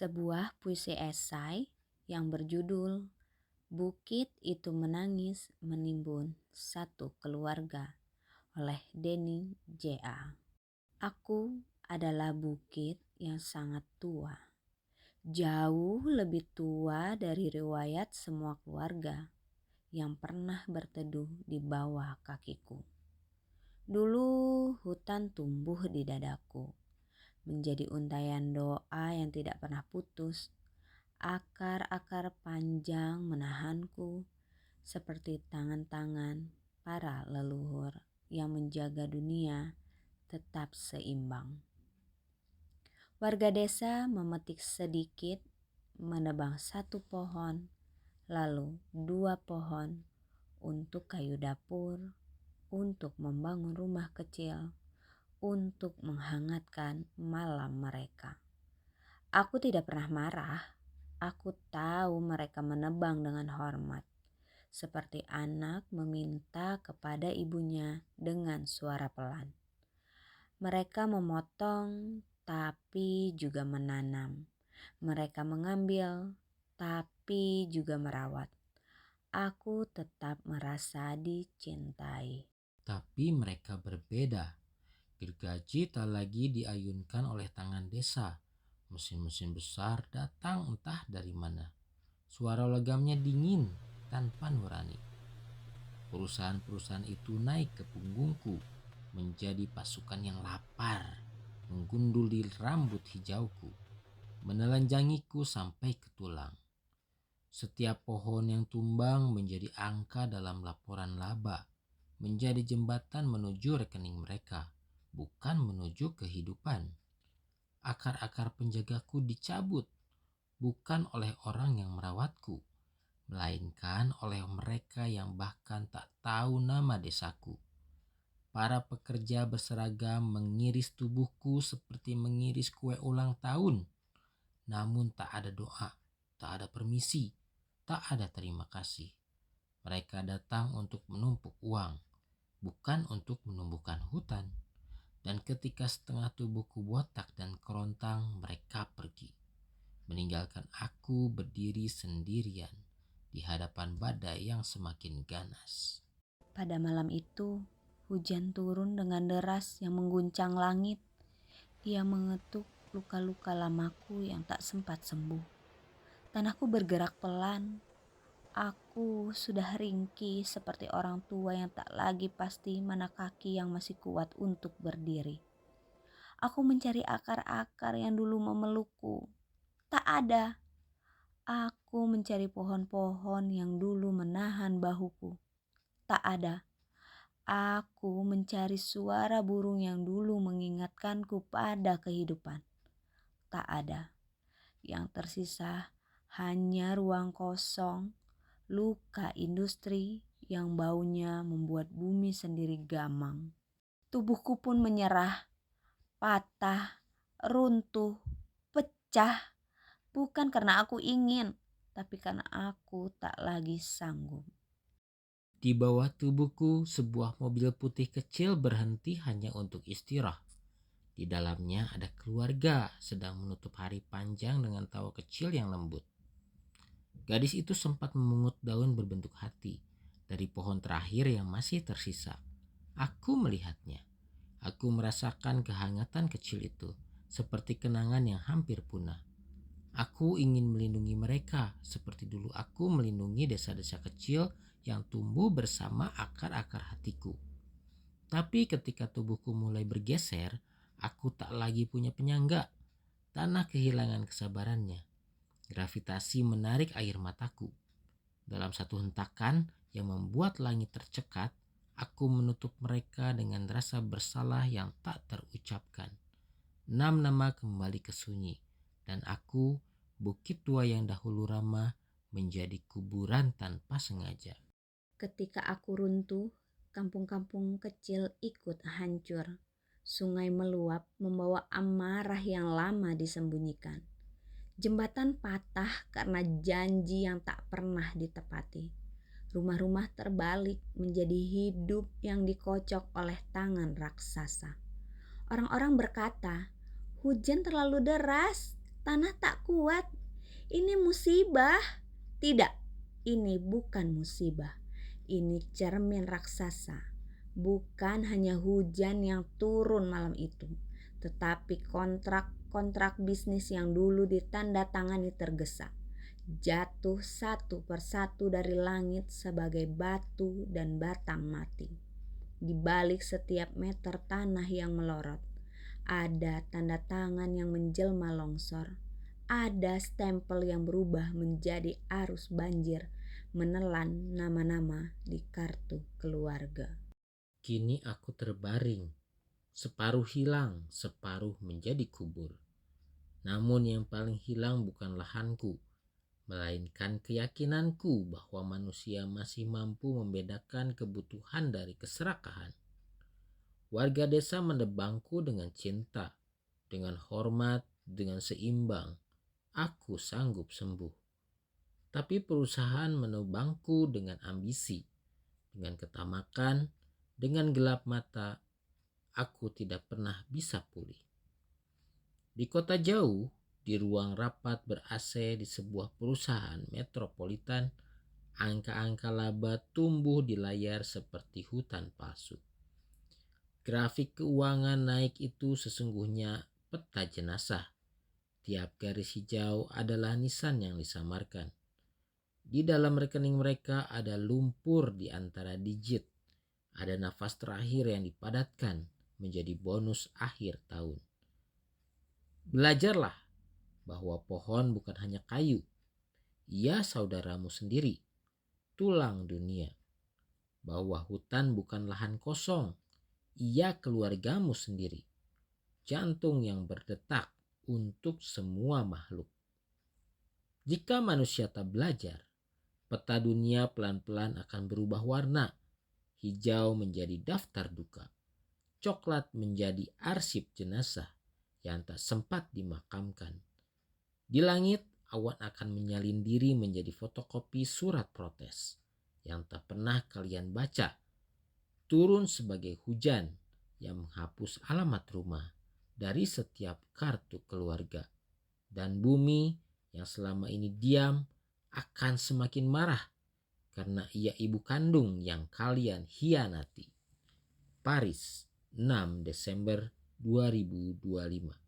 Sebuah puisi esai yang berjudul Bukit Itu Menangis Menimbun Satu Keluarga oleh Denny J.A. Aku adalah bukit yang sangat tua, jauh lebih tua dari riwayat semua keluarga yang pernah berteduh di bawah kakiku. Dulu hutan tumbuh di dadaku, menjadi untayan doa yang tidak pernah putus. Akar-akar panjang menahanku seperti tangan-tangan para leluhur yang menjaga dunia tetap seimbang. Warga desa memetik sedikit, menebang satu pohon, lalu dua pohon untuk kayu dapur, untuk membangun rumah kecil, untuk menghangatkan malam mereka. Aku tidak pernah marah. Aku tahu mereka menebang dengan hormat, seperti anak meminta kepada ibunya dengan suara pelan. Mereka memotong tapi juga menanam. Mereka mengambil tapi juga merawat. Aku tetap merasa dicintai. Tapi mereka berbeda. Gergaji tak lagi diayunkan oleh tangan desa. Mesin-mesin besar datang entah dari mana. Suara legamnya dingin tanpa nurani. Perusahaan-perusahaan itu naik ke punggungku menjadi pasukan yang lapar, menggunduli rambut hijauku, menelanjangiku sampai ke tulang. Setiap pohon yang tumbang menjadi angka dalam laporan laba, menjadi jembatan menuju rekening mereka, bukan menuju kehidupan. Akar-akar penjagaku dicabut, bukan oleh orang yang merawatku, melainkan oleh mereka yang bahkan tak tahu nama desaku. Para pekerja berseragam mengiris tubuhku seperti mengiris kue ulang tahun. Namun tak ada doa, tak ada permisi, tak ada terima kasih. Mereka datang untuk menumpuk uang, bukan untuk menumbuhkan hutan. Dan ketika setengah tubuhku botak dan kerontang, mereka pergi, meninggalkan aku berdiri sendirian di hadapan badai yang semakin ganas. Pada malam itu, hujan turun dengan deras yang mengguncang langit. Ia mengetuk luka-luka lamaku yang tak sempat sembuh. Tanahku bergerak pelan. Aku sudah ringkih seperti orang tua yang tak lagi pasti mana kaki yang masih kuat untuk berdiri. Aku mencari akar-akar yang dulu memelukku. Tak ada. Aku mencari pohon-pohon yang dulu menahan bahuku. Tak ada. Aku mencari suara burung yang dulu mengingatkanku pada kehidupan. Tak ada. Yang tersisa hanya ruang kosong, luka industri yang baunya membuat bumi sendiri gamang. Tubuhku pun menyerah, patah, runtuh, pecah. Bukan karena aku ingin, tapi karena aku tak lagi sanggup. Di bawah tubuhku, sebuah mobil putih kecil berhenti hanya untuk istirahat. Di dalamnya ada keluarga sedang menutup hari panjang dengan tawa kecil yang lembut. Gadis itu sempat memungut daun berbentuk hati dari pohon terakhir yang masih tersisa. Aku melihatnya. Aku merasakan kehangatan kecil itu, seperti kenangan yang hampir punah. Aku ingin melindungi mereka seperti dulu aku melindungi desa-desa kecil yang tumbuh bersama akar-akar hatiku. Tapi ketika tubuhku mulai bergeser, aku tak lagi punya penyangga. Tanah kehilangan kesabarannya. Gravitasi menarik air mataku. Dalam satu hentakan yang membuat langit tercekat, aku menutup mereka dengan rasa bersalah yang tak terucapkan. 6 nama kembali ke sunyi, dan aku, bukit tua yang dahulu ramah, menjadi kuburan tanpa sengaja. Ketika aku runtuh, kampung-kampung kecil ikut hancur. Sungai meluap membawa amarah yang lama disembunyikan. Jembatan patah karena janji yang tak pernah ditepati. Rumah-rumah terbalik menjadi hidup yang dikocok oleh tangan raksasa. Orang-orang berkata, hujan terlalu deras. Tanah tak kuat. Ini musibah. Tidak, ini bukan musibah. Ini cermin raksasa. Bukan hanya hujan yang turun malam itu, tetapi kontrak-kontrak bisnis yang dulu ditandatangani tergesa, jatuh satu persatu dari langit sebagai batu dan batang mati. Di balik setiap meter tanah yang melorot, ada tanda tangan yang menjelma longsor. Ada stempel yang berubah menjadi arus banjir, menelan nama-nama di kartu keluarga. Kini aku terbaring, separuh hilang, separuh menjadi kubur. Namun yang paling hilang bukan lahanku, melainkan keyakinanku bahwa manusia masih mampu membedakan kebutuhan dari keserakahan. Warga desa menebangku dengan cinta, dengan hormat, dengan seimbang. Aku sanggup sembuh. Tapi perusahaan menebangku dengan ambisi, dengan ketamakan, dengan gelap mata. Aku tidak pernah bisa pulih. Di kota jauh, di ruang rapat ber-AC di sebuah perusahaan metropolitan, angka-angka laba tumbuh di layar seperti hutan palsu. Grafik keuangan naik itu sesungguhnya peta jenazah. Tiap garis hijau adalah nisan yang disamarkan. Di dalam rekening mereka ada lumpur di antara digit. Ada nafas terakhir yang dipadatkan menjadi bonus akhir tahun. Belajarlah bahwa pohon bukan hanya kayu. Ia saudaramu sendiri, tulang dunia. Bahwa hutan bukan lahan kosong. Ia keluargamu sendiri, jantung yang berdetak untuk semua makhluk. Jika manusia tak belajar, peta dunia pelan-pelan akan berubah warna. Hijau menjadi daftar duka, coklat menjadi arsip jenazah yang tak sempat dimakamkan. Di langit, awan akan menyalin diri menjadi fotokopi surat protes yang tak pernah kalian baca, turun sebagai hujan yang menghapus alamat rumah dari setiap kartu keluarga. Dan bumi yang selama ini diam akan semakin marah karena ia ibu kandung yang kalian hianati. Paris, 6 Desember 2025.